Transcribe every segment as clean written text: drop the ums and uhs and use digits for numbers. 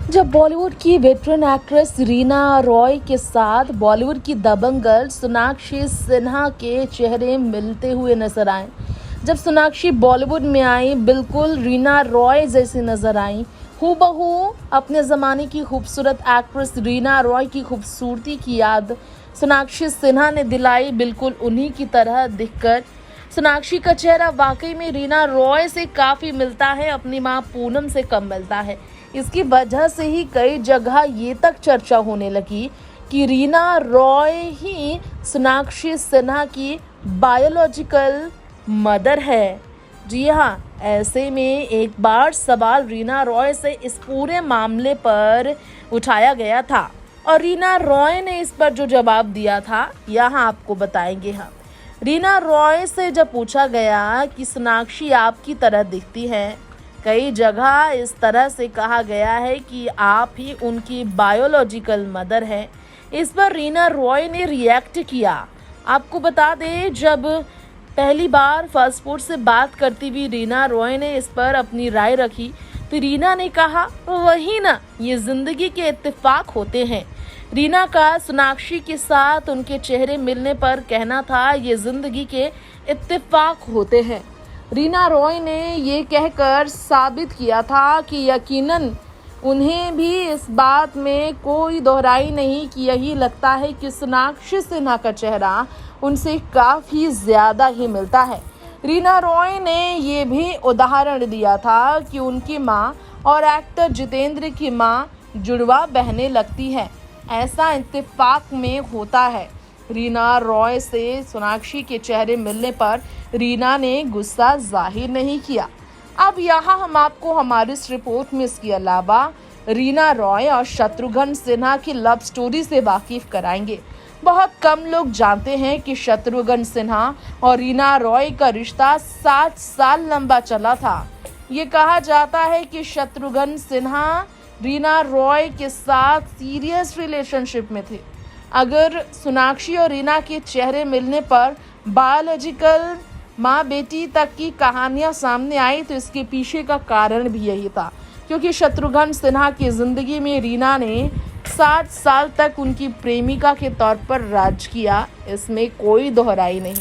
जब बॉलीवुड की veteran actress Reena Roy के साथ बॉलीवुड की दबंग गर्ल सोनाक्षी सिन्हा के चेहरे मिलते हुए नजर आए। जब सोनाक्षी बॉलीवुड में आई, बिल्कुल रीना रॉय जैसी नजर आई। हूबहू अपने ज़माने की खूबसूरत एक्ट्रेस रीना रॉय की खूबसूरती की याद सोनाक्षी सिन्हा ने दिलाई। बिल्कुल उन्हीं की तरह दिखकर सोनाक्षी का चेहरा वाकई में रीना रॉय से काफ़ी मिलता है, अपनी मां पूनम से कम मिलता है। इसकी वजह से ही कई जगह ये तक चर्चा होने लगी कि रीना रॉय ही सोनाक्षी सिन्हा की बायोलॉजिकल मदर है। जी हाँ, ऐसे में एक बार सवाल रीना रॉय से इस पूरे मामले पर उठाया गया था और रीना रॉय ने इस पर जो जवाब दिया था यहाँ आपको बताएंगे हम। रीना रॉय से जब पूछा गया कि सोनाक्षी आपकी तरह दिखती है, कई जगह इस तरह से कहा गया है कि आप ही उनकी बायोलॉजिकल मदर हैं। इस पर रीना रॉय ने रिएक्ट किया। आपको बता दें, जब पहली बार फर्स्ट से बात करती हुई रीना रॉय ने इस पर अपनी राय रखी तो रीना ने कहा, वही ना, ये जिंदगी के इत्तेफाक होते हैं। रीना का सोनाक्षी के साथ उनके चेहरे मिलने पर कहना था, ये जिंदगी के इत्तेफाक होते हैं। रीना रॉय ने ये कहकर साबित किया था कि यकीनन उन्हें भी इस बात में कोई दोहराई नहीं कि यही लगता है कि सोनाक्षी सिन्हा का चेहरा उनसे काफ़ी ज़्यादा ही मिलता है। रीना रॉय ने ये भी उदाहरण दिया था कि उनकी मां और एक्टर जितेंद्र की मां जुड़वा बहनें लगती हैं। ऐसा इत्तेफाक में होता है। रीना रॉय से सोनाक्षी के चेहरे मिलने पर रीना ने गुस्सा जाहिर नहीं किया। अब यहाँ हम आपको हमारी इस रिपोर्ट में इसके अलावा रीना रॉय और शत्रुघ्न सिन्हा की लव स्टोरी से वाकिफ कराएंगे। बहुत कम लोग जानते हैं कि शत्रुघ्न सिन्हा और रीना रॉय का रिश्ता 7 साल लंबा चला था। ये कहा जाता है कि शत्रुघ्न सिन्हा रीना रॉय के साथ सीरियस रिलेशनशिप में थे। अगर सोनाक्षी और रीना के चेहरे मिलने पर बायोलॉजिकल माँ बेटी तक की कहानियां सामने आई तो इसके पीछे का कारण भी यही था, क्योंकि शत्रुघ्न सिन्हा की ज़िंदगी में रीना ने 7 साल तक उनकी प्रेमिका के तौर पर राज किया। इसमें कोई दोहराई नहीं।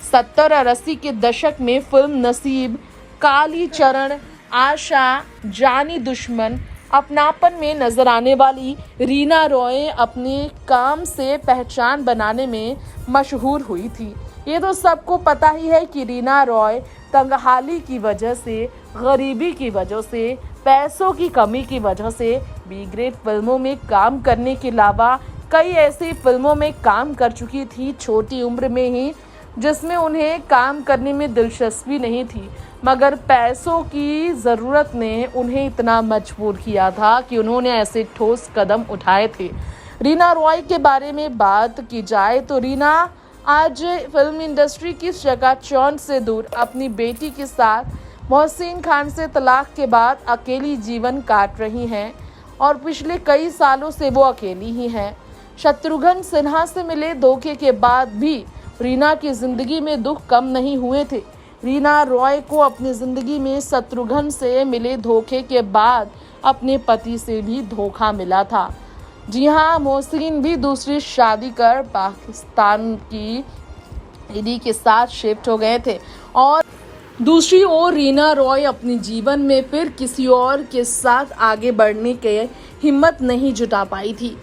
70 और 80 के दशक में फिल्म नसीब, काली चरण, आशा, जानी दुश्मन, अपनापन में नजर आने वाली रीना रॉय अपने काम से पहचान बनाने में मशहूर हुई थी। ये तो सबको पता ही है कि रीना रॉय तंगहाली की वजह से, गरीबी की वजह से, पैसों की कमी की वजह से बी ग्रेड फिल्मों में काम करने के अलावा कई ऐसी फिल्मों में काम कर चुकी थी छोटी उम्र में ही, जिसमें उन्हें काम करने में दिलचस्पी नहीं थी, मगर पैसों की ज़रूरत ने उन्हें इतना मजबूर किया था कि उन्होंने ऐसे ठोस कदम उठाए थे। रीना रॉय के बारे में बात की जाए तो रीना आज फिल्म इंडस्ट्री की चकाचौंध से दूर अपनी बेटी के साथ मोहसिन खान से तलाक के बाद अकेली जीवन काट रही हैं और पिछले कई सालों से वो अकेली ही हैं। शत्रुघ्न सिन्हा से मिले धोखे के बाद भी रीना की ज़िंदगी में दुख कम नहीं हुए थे। रीना रॉय को अपनी ज़िंदगी में शत्रुघ्न से मिले धोखे के बाद अपने पति से भी धोखा मिला था। जी हाँ, मोहसिन भी दूसरी शादी कर पाकिस्तान की ईडी के साथ शिफ्ट हो गए थे और दूसरी ओर रीना रॉय अपने जीवन में फिर किसी और के साथ आगे बढ़ने के हिम्मत नहीं जुटा पाई थी।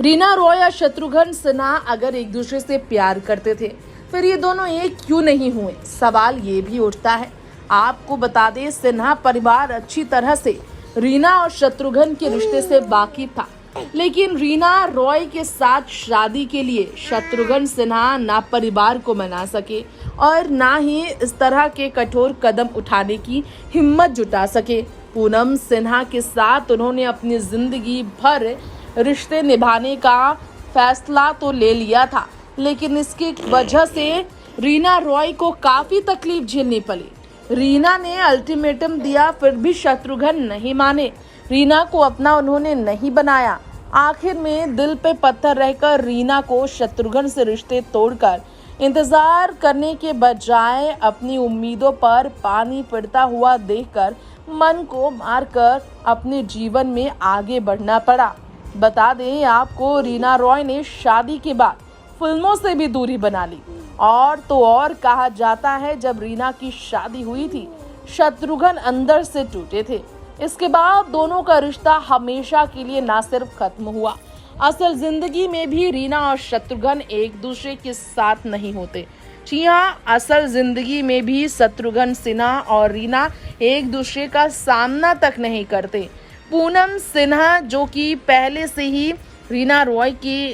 रीना रॉय और शत्रुघ्न सिन्हा अगर एक दूसरे से प्यार करते थे फिर ये दोनों एक क्यों नहीं हुए, सवाल ये भी उठता है। आपको बता दें, सिन्हा परिवार अच्छी तरह से रीना और शत्रुघ्न के रिश्ते से वाकिफ था, लेकिन रीना रॉय के साथ शादी के लिए शत्रुघ्न सिन्हा ना परिवार को मना सके और ना ही इस तरह के कठोर कदम उठाने की हिम्मत जुटा सके। पूनम सिन्हा के साथ उन्होंने अपनी जिंदगी भर रिश्ते निभाने का फैसला तो ले लिया था, लेकिन इसकी वजह से रीना रॉय को काफ़ी तकलीफ झेलनी पड़ी। रीना ने अल्टीमेटम दिया, फिर भी शत्रुघ्न नहीं माने। रीना को अपना उन्होंने नहीं बनाया। आखिर में दिल पे पत्थर रहकर रीना को शत्रुघ्न से रिश्ते तोड़कर इंतजार करने के बजाय अपनी उम्मीदों पर पानी फिरता हुआ देखकर मन को मारकर अपने जीवन में आगे बढ़ना पड़ा। बता दें आपको, रीना रॉय ने शादी के बाद फिल्मों से भी दूरी बना ली। और तो और कहा जाता है, जब रीना की शादी हुई थी, शत्रुघ्न अंदर से टूटे थे। इसके बाद दोनों का रिश्ता हमेशा के लिए ना सिर्फ खत्म हुआ, असल जिंदगी में भी रीना और शत्रुघ्न एक दूसरे के साथ नहीं होते। जी हाँ, असल जिंदगी में भी शत्रुघ्न सिन्हा और रीना एक दूसरे का सामना तक नहीं करते। पूनम सिन्हा, जो कि पहले से ही रीना रॉय की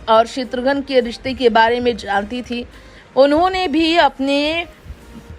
और शत्रुघ्न के रिश्ते के बारे में जानती थी, उन्होंने भी अपने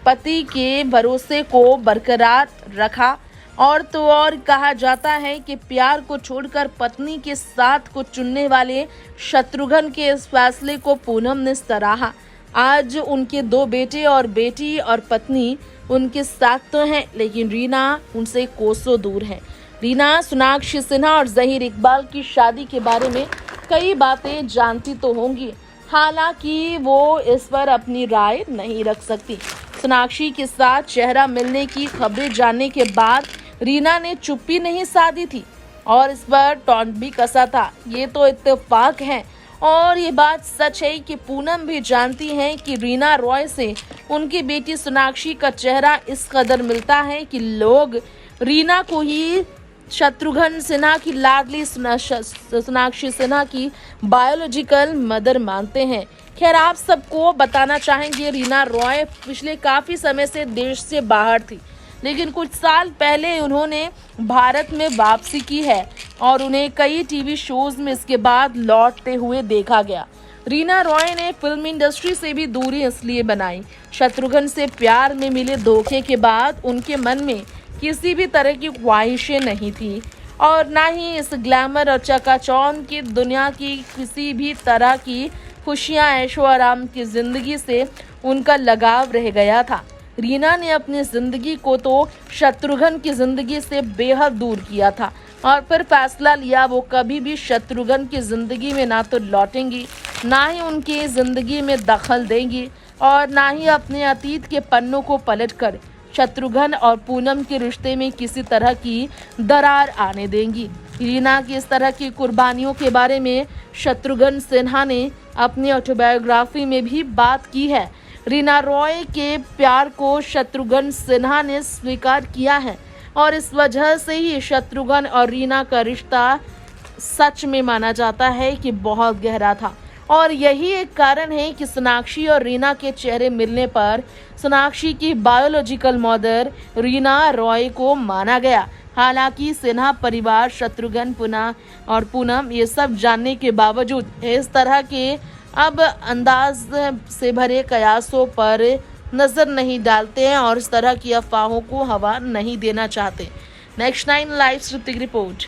पति के भरोसे को बरकरार रखा। और तो और कहा जाता है कि प्यार को छोड़कर पत्नी के साथ को चुनने वाले शत्रुघ्न के इस फैसले को पूनम ने सराहा। आज उनके 2 बेटे और बेटी और पत्नी उनके साथ तो हैं, लेकिन रीना उनसे कोसों दूर है। रीना सोनाक्षी सिन्हा और जहीर इकबाल की शादी के बारे में कई बातें जानती तो होंगी, हालांकि वो इस पर अपनी राय नहीं रख सकती। सोनाक्षी के साथ चेहरा मिलने की खबरें जानने के बाद रीना ने चुप्पी नहीं साधी थी और इस पर टॉन्ट भी कसा था। ये तो इत्तेफाक है और ये बात सच है कि पूनम भी जानती हैं कि रीना रॉय से उनकी बेटी सोनाक्षी का चेहरा इस कदर मिलता है कि लोग रीना को ही शत्रुघ्न सिन्हा की लाडली सोनाक्षी सिन्हा की बायोलॉजिकल मदर मानते हैं। खैर, आप सबको बताना चाहेंगे, रीना रॉय पिछले काफ़ी समय से देश से बाहर थी, लेकिन कुछ साल पहले उन्होंने भारत में वापसी की है और उन्हें कई टीवी शोज में इसके बाद लौटते हुए देखा गया। रीना रॉय ने फिल्म इंडस्ट्री से भी दूरी इसलिए बनाई, शत्रुघ्न से प्यार में मिले धोखे के बाद उनके मन में किसी भी तरह की ख्वाहिशें नहीं थी और ना ही इस ग्लैमर और चकाचौंध की दुनिया की किसी भी तरह की खुशियां, ऐशो आराम की जिंदगी से उनका लगाव रह गया था। रीना ने अपनी जिंदगी को तो शत्रुघ्न की जिंदगी से बेहद दूर किया था और फिर फैसला लिया वो कभी भी शत्रुघ्न की जिंदगी में ना तो लौटेंगी, ना ही उनकी जिंदगी में दखल देंगी और ना ही अपने अतीत के पन्नों को पलटकर शत्रुघ्न और पूनम के रिश्ते में किसी तरह की दरार आने देंगी। रीना की इस तरह की कुर्बानियों के बारे में शत्रुघ्न सिन्हा ने अपनी ऑटोबायोग्राफी में भी बात की है। रीना रॉय के प्यार को शत्रुघ्न सिन्हा ने स्वीकार किया है और इस वजह से ही शत्रुघ्न और रीना का रिश्ता सच में माना जाता है कि बहुत गहरा था और यही एक कारण है कि सोनाक्षी और रीना के चेहरे मिलने पर सोनाक्षी की बायोलॉजिकल मदर रीना रॉय को माना गया। हालांकि सिन्हा परिवार शत्रुघ्न पूनम ये सब जानने के बावजूद इस तरह के अब अंदाज से भरे कयासों पर नजर नहीं डालते हैं और इस तरह की अफवाहों को हवा नहीं देना चाहते। Next 9 live report.